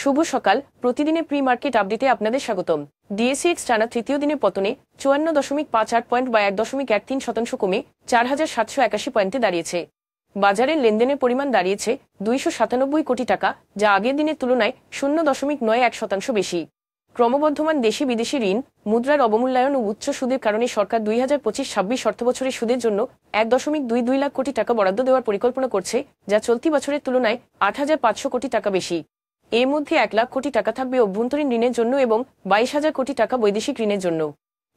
শুভ সকাল। প্রতিদিনের pre market আপডেটে আপনাদের স্বাগতম। ডিএসইএক্স টানা তৃতীয় দিনে পতনে 54.58 পয়েন্ট বা 1.13% কমে 4,781 পয়েন্টে দাঁড়িয়েছে। বাজারের লেনদেনের পরিমাণ দাঁড়িয়েছে 297 কোটি টাকা, যা আগের দিনের তুলনায় 0.91% বেশি। ক্রমবর্ধমান দেশি বিদেশি ঋণ, মুদ্রার অবমূল্যায়ন ও উচ্চ সুদের কারণে সরকার 2025-26 অর্থবছরের সুদের জন্য 1.22 লাখ কোটি টাকা বরাদ্দ দেওয়ার পরিকল্পনা করছে, যা চলতি বছরের তুলনায় 8,500 কোটি টাকা বেশি। এর মধ্যে 1 লাখ কোটি টাকা থাকবে অভ্যন্তরীণ ঋণের জন্য এবং 22,000 কোটি টাকা বৈদেশিক ঋণের জন্য।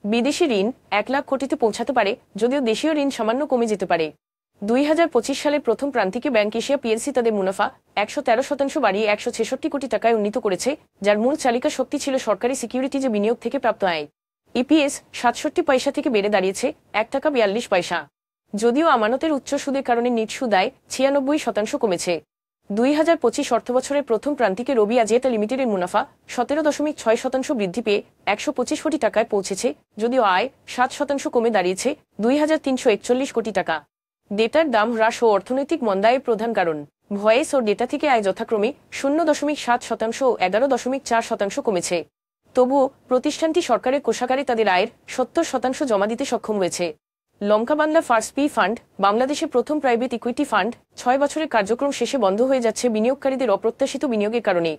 বিদেশি ঋণ 1 লাখ কোটিতে পৌঁছাতে পারে, যদিও দেশীয় ঋণ সামান্য কমে যেতে পারে। 2025 সালের প্রথম প্রান্তিকে ব্যাংক এশিয়া পিএলসি তাদের মুনাফা 113% বাড়িয়ে 166 কোটি টাকায় উন্নীত করেছে, যার মূল চালিকা শক্তি ছিল সরকারি সিকিউরিটিজে বিনিয়োগ থেকে প্রাপ্ত আয়। ইপিএস 67 পয়সা থেকে বেড়ে দাঁড়িয়েছে 1 টাকা 42 পয়সা। যদিও আমানতের উচ্চ সুদের কারণে নিট সুদ আয় 96% কমেছে। 2025 অর্থবছরের প্রথম প্রান্তিকে রবি আজিয়েতা লিমিটেডের মুনাফা 17.6% বৃদ্ধি পেয়ে 125 কোটি টাকায় পৌঁছেছে, যদিও আয় 7% কমে দাঁড়িয়েছে 2,341 কোটি টাকা। ডেটার দাম হ্রাস ও অর্থনৈতিক মন্দায়ের প্রধান কারণ। ভয়েস ও ডেটা থেকে আয় যথাক্রমে 0.7% ও 11.4% কমেছে। তবুও প্রতিষ্ঠানটি সরকারের কোষাগারে তাদের আয়ের 70% জমা দিতে সক্ষম হয়েছে। লঙ্কাবাংলা ফার্স্ট পি ফান্ড, বাংলাদেশের প্রথম প্রাইভেট ইকুইটি ফান্ড, 6 বছরের কার্যক্রম শেষে বন্ধ হয়ে যাচ্ছে বিনিয়োগকারীদের অপ্রত্যাশিত বিনিয়োগের কারণে।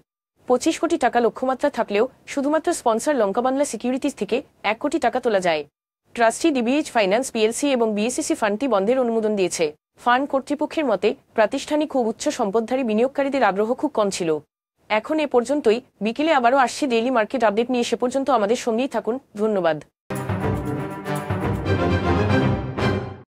25 কোটি টাকা লক্ষ্যমাত্রা থাকলেও শুধুমাত্র স্পন্সর লঙ্কাবাংলা সিকিউরিটিজ থেকে 1 কোটি টাকা তোলা যায়। ট্রাস্টি ডিবিএইচ ফাইন্যান্স পিএলসি এবং বিএসসিসি ফান্ডটি বন্ধের অনুমোদন দিয়েছে। ফান্ড কর্তৃপক্ষের মতে, প্রাতিষ্ঠানিক ও উচ্চ সম্পদধারী বিনিয়োগকারীদের আগ্রহ খুব কম ছিল। এখন এ পর্যন্তই। বিকেলে আবারও আসছে ডেইলি মার্কেট আপডেট নিয়ে। সে পর্যন্ত আমাদের সঙ্গেই থাকুন। ধন্যবাদ।